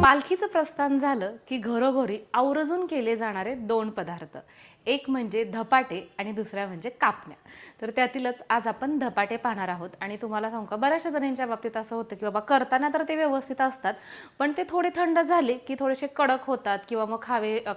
पालखीचं प्रस्थान झालं की घरोघरी आवर्जून केले जाणारे दोन पदार्थ, एक म्हणजे धपाटे आणि दुसरा म्हणजे कापण्या. तर त्यातीलच आज आपण धपाटे पाहणार आहोत. आणि तुम्हाला सांगू का, बऱ्याचशा जणांच्या बाबतीत असं होतं की बाबा करताना तर ते व्यवस्थित असतात, पण ते थोडे थंड झाले की थोडेसे कडक होतात किंवा मग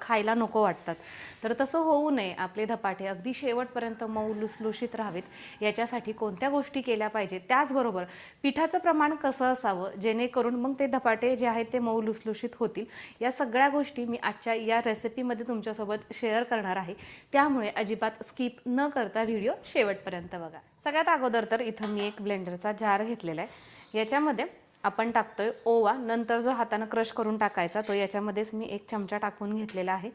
खायला नको वाटतात. तर तसं होऊ नये, आपले धपाटे अगदी शेवटपर्यंत मऊ लुसलुशीत राहावेत याच्यासाठी कोणत्या गोष्टी केल्या पाहिजेत, त्याचबरोबर पिठाचं प्रमाण कसं असावं जेणेकरून मग ते धपाटे जे आहेत ते मऊ लुसलुशीत होतील, या सगळ्या गोष्टी मी आजच्या या रेसिपीमध्ये तुमच्यासोबत शेअर करणार आहे. त्यामुळे अजिबात स्किप न करता व्हिडिओ शेवटपर्यंत बघा. सगळ्यात अगोदर तर इथं मी एक ब्लेंडरचा जार घेतलेला आहे. याच्यामध्ये आपण टाकतोय ओवा, नंतर जो हाताने क्रश करून टाकायचा तो याच्यामध्येच मी 1 चमचा टाकून घेतलेला आहे.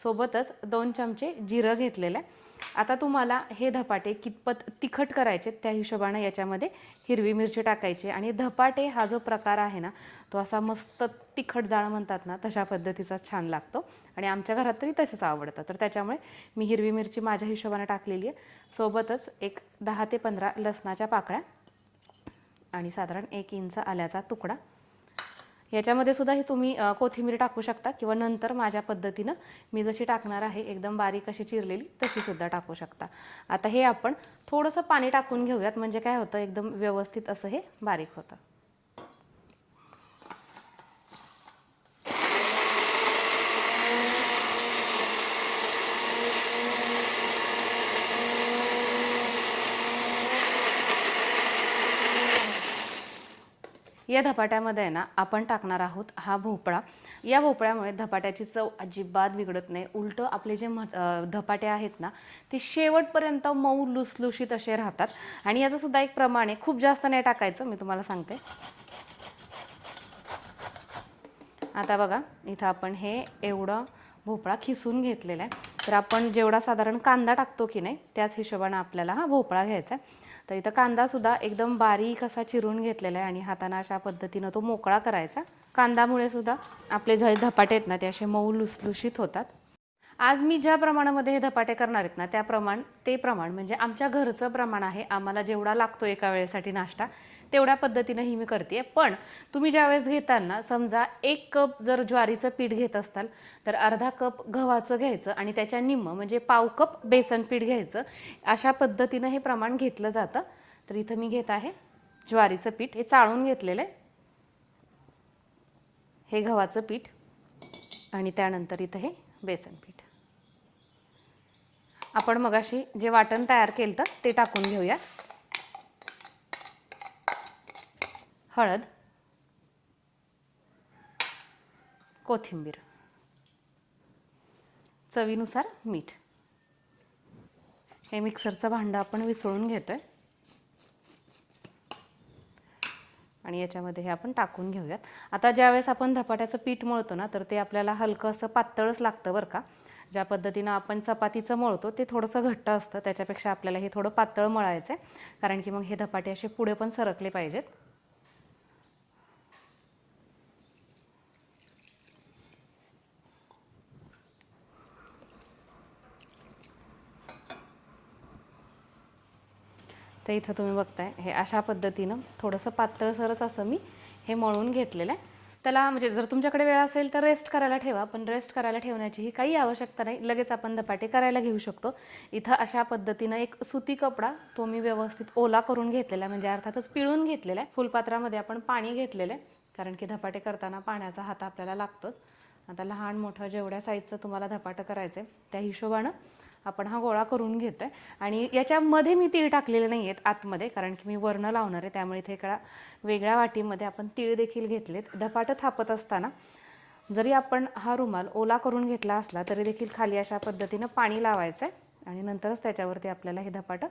सोबतच 2 चमचे जिरं घेतलेलं आहे. आता तुम्हाला हे धपाटे कितपत तिखट करायचे त्या हिशोबाने याच्यामध्ये हिरवी मिरची टाकायची. आणि धपाटे हा जो प्रकार आहे ना, तो असा मस्त तिखट जाळ म्हणतात ना, तशा पद्धतीचा छान लागतो आणि आमच्या घरात तरी तसंच आवडतं. तर त्याच्यामुळे मी हिरवी मिरची माझ्या हिशोबाने टाकलेली आहे. सोबतच एक 10 ते 15 लसणाच्या पाकळ्या आणि साधारण 1 इंच आल्याचा तुकडा. याच्यामध्ये सुद्धा हे तुम्ही कोथिंबीर टाकू शकता किंवा नंतर माझ्या पद्धतीनं मी जशी टाकणार आहे एकदम बारीक अशी चिरलेली तशी सुद्धा टाकू शकता. आता हे आपण थोडंसं पाणी टाकून घेऊयात, म्हणजे काय होतं एकदम व्यवस्थित असं हे बारीक होतं. या धपाट्यामध्ये आहे ना आपण टाकणार आहोत हा भोपळा. या भोपळ्यामुळे धपाट्याची चव अजिबात बिघडत नाही, उलट आपले जे धपाटे आहेत ना ते शेवटपर्यंत मऊ लुसलुशीत असे राहतात. आणि याचं सुद्धा एक प्रमाण आहे, खूप जास्त नाही टाकायचं, मी तुम्हाला सांगते. आता बघा इथं आपण हे एवढं भोपळा खिसून घेतलेला आहे. तर आपण जेवढा साधारण कांदा टाकतो की नाही त्याच हिशोबाने आपल्याला हा भोपळा घ्यायचा आहे. तर इथं कांदासुद्धा एकदम बारीक असा चिरून घेतलेला आहे आणि हाताने अशा पद्धतीनं तो मोकळा करायचा. कांदामुळे सुद्धा आपले जे धपाटे आहेत ना ते असे मऊ लुसलुशीत होतात. आज मी ज्या प्रमाणामध्ये हे धपाटे करणार आहेत ना ते प्रमाण म्हणजे आमच्या घरचं प्रमाण आहे. आम्हाला जेवढा लागतो एका वेळेसाठी नाश्ता तेवढ्या पद्धतीनं ही मी करते. पण तुम्ही ज्यावेळेस घेताना समजा 1 कप जर ज्वारीचं पीठ घेत असताल तर अर्धा कप गव्हाचं घ्यायचं आणि त्याच्या निम्म म्हणजे पाव कप बेसन पीठ घ्यायचं. अशा पद्धतीनं हे प्रमाण घेतलं जातं. तर इथं मी घेत आहे ज्वारीचं पीठ, हे चाळून घेतलेलं आहे, हे गव्हाचं पीठ आणि त्यानंतर इथं हे बेसन पीठ. आपण मगाशी जे वाटण तयार केलं ते टाकून घेऊया. हळद, कोथिंबीर, चवीनुसार मीठ. हे मिक्सरचं भांडं आपण विसळून घेतोय आणि याच्यामध्ये हे आपण टाकून घेऊयात. आता ज्यावेळेस आपण धपाट्याचं पीठ मळतो ना तर ते आपल्याला हलकं असं पातळच लागतं बरं का. ज्या पद्धतीनं आपण चपातीचं मळतो ते थोडंसं घट्ट असतं, त्याच्यापेक्षा आपल्याला हे थोडं पातळ मळायचं आहे, कारण की मग हे धपाटे असे पुढे पण सरकले पाहिजेत. तर इथं तुम्ही बघताय हे अशा पद्धतीनं थोडंसं पातळसरच असं मी हे मळून घेतलेलं आहे. त्याला म्हणजे जर तुमच्याकडे वेळ असेल तर रेस्ट करायला ठेवा, पण रेस्ट करायला ठेवण्याचीही काही आवश्यकता नाही, लगेच आपण धपाटे करायला घेऊ शकतो. इथं अशा पद्धतीनं एक सुती कपडा तो मी व्यवस्थित ओला करून घेतलेला आहे, म्हणजे अर्थातच पिळून घेतलेला आहे. फुलपात्रामध्ये आपण पाणी घेतलेलं आहे, कारण की धपाटे करताना पाण्याचा हात आपल्याला लागतोच. आता लहान मोठं जेवढ्या साईजचं तुम्हाला धपाटं करायचं आहे त्या हिशोबानं आपण हा गोळा करून घेतोय. आणि याच्यामध्ये मी तीळ टाकलेले नाही आहेत आतमध्ये, कारण की मी वर्ण लावणार आहे, त्यामुळे इथे एका वेगळ्या वाटीमध्ये आपण तीळ देखील घेतलेत. धपाटं थापत असताना जरी आपण हा रुमाल ओला करून घेतला असला तरी देखील खाली अशा पद्धतीनं पाणी लावायचं आहे आणि नंतरच त्याच्यावरती आपल्याला हे धपाटं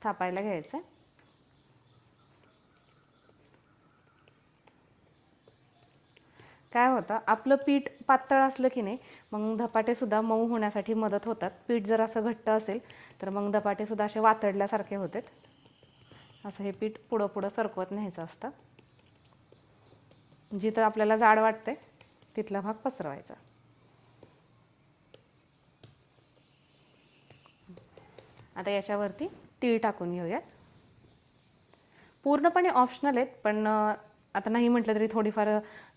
थापायला घ्यायचं आहे. काय होतं आपलं पीठ पातळ असलं की नाही मग धपाटे सुद्धा मऊ होण्यासाठी मदत होतात. पीठ जर असं घट्ट असेल तर मग धपाटे सुद्धा असे वातडल्यासारखे होतात. असं हे पीठ पुढं पुढं सरकवत न्यायचं असतं. जिथं आपल्याला जाड वाटते तिथला भाग पसरवायचा. आता याच्यावरती तीळ टाकून घेऊया. पूर्णपणे ऑप्शनल आहेत, पण आता नाही म्हटलं तरी थोडीफार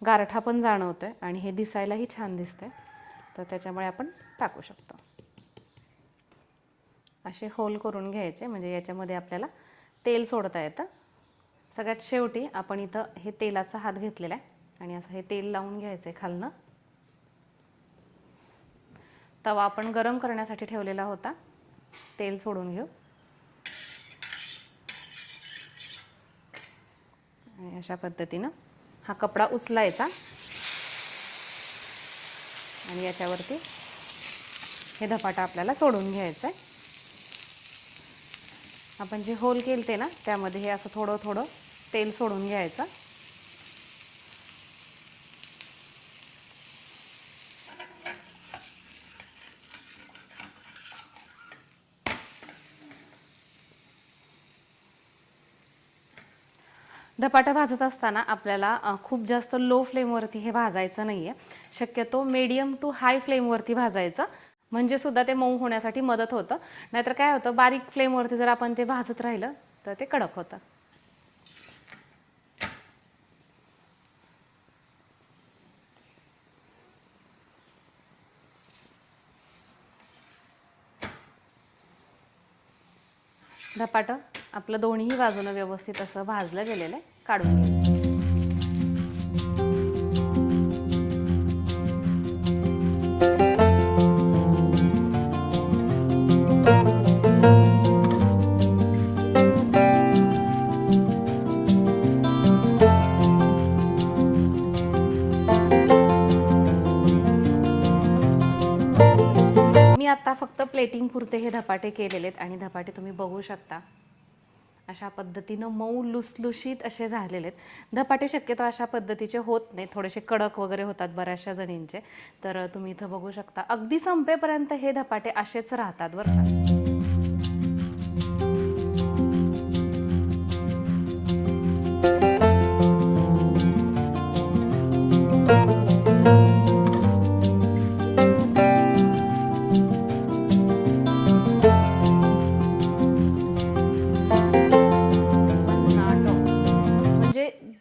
गारठा पण जाणवतोय आणि हे दिसायलाही छान दिसतंय, तर त्याच्यामुळे आपण टाकू शकतो. असे होल करून घ्यायचे म्हणजे याच्यामध्ये आपल्याला तेल सोडता येतं. सगळ्यात शेवटी आपण इथं हे तेलाचा हात घेतलेला आहे आणि असं हे तेल लावून घ्यायचं आहे खालनं. तवा आपण गरम करण्यासाठी ठेवलेला होता, तेल सोडून घेऊ आणि अशा पद्धतीनं हा कपडा उचलायचा आणि याच्यावरती हे धपाटा आपल्याला सोडून घ्यायचं आहे. आपण जे होल केलते ना त्यामध्ये हे असं थोडं थोडं तेल सोडून घ्यायचं. धपाटा भाजत असताना आपल्याला खूप जास्त लो फ्लेमवरती हे भाजायचं नाही आहे. शक्यतो मीडियम टू हाय फ्लेमवरती भाजायचं, म्हणजे सुद्धा ते मऊ होण्यासाठी मदत होतं. नाहीतर काय होतं, बारीक फ्लेमवरती जर आपण ते भाजत राहिलं तर ते कडक होतं. धपाटं आपलं दोन्ही बाजूनं व्यवस्थित असं भाजलं गेलेलं आहे, काढून घ्यायचं. मी आता फक्त प्लेटिंग पुरते हे धपाटे केलेले आहेत आणि धपाटे तुम्ही बघू शकता अशा पद्धतीनं मऊ लुसलुशीत असे झालेले आहेत. धपाटे शक्यतो अशा पद्धतीचे होत नाही, थोडेसे कडक वगैरे होतात बऱ्याचशा जणींचे. तर तुम्ही इथं बघू शकता अगदी संपेपर्यंत हे धपाटे असेच राहतात बरं का.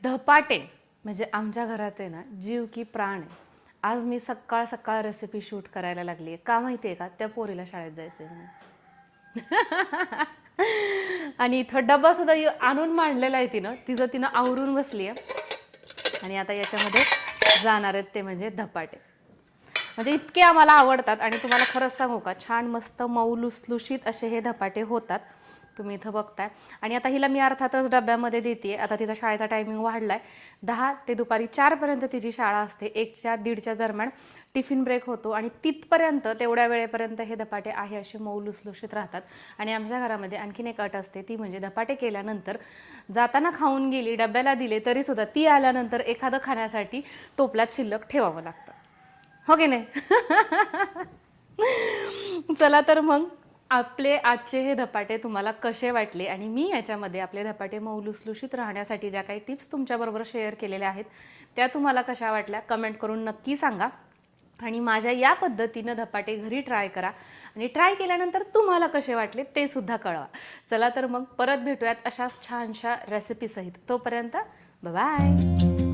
धपाटे म्हणजे आमच्या घरात आहे ना जीव की प्राण आहे. आज मी सकाळ सकाळ रेसिपी शूट करायला लागली आहे. का माहिती आहे का, त्या पोरीला शाळेत जायचं आहे आणि इथं डबा सुद्धा आणून मांडलेला आहे तिनं, तिनं आवरून बसली आहे आणि आता याच्यामध्ये जाणार आहेत ते म्हणजे धपाटे. म्हणजे इतके आम्हाला आवडतात आणि तुम्हाला खरंच सांगू का, छान मस्त मऊ लुसलुशीत असे हे धपाटे होतात. तुम्ही इथं बघताय आणि आता हिला मी अर्थातच डब्यामध्ये देते. आता तिचा शाळेचा टायमिंग वाढलाय, 10 ते दुपारी 4 पर्यंत तिची शाळा असते. 1च्या 1:30च्या दरम्यान टिफिन ब्रेक होतो आणि तिथपर्यंत तेवढ्या वेळेपर्यंत हे धपाटे आहे असे मऊ लुसलुशीत राहतात. आणि आमच्या घरामध्ये आणखीन एक अट असते, ती म्हणजे धपाटे केल्यानंतर जाताना खाऊन गेली, डब्याला दिले तरी सुद्धा ती आल्यानंतर एखादं खाण्यासाठी टोपल्यात शिल्लक ठेवावं लागतं, हो की नाही. चला तर मग आपले आजचे हे धपाटे तुम्हाला कसे वाटले आणि मी याच्यामध्ये आपले धपाटे मऊ लुसलुशीत राहण्यासाठी ज्या काही टिप्स तुमच्याबरोबर शेअर केलेल्या आहेत त्या तुम्हाला कशा वाटल्या कमेंट करून नक्की सांगा. आणि माझ्या या पद्धतीनं धपाटे घरी ट्राय करा आणि ट्राय केल्यानंतर तुम्हाला कसे वाटले ते सुद्धा कळवा. चला तर मग परत भेटूयात अशाच छानशा रेसिपीसहित. तोपर्यंत बाय.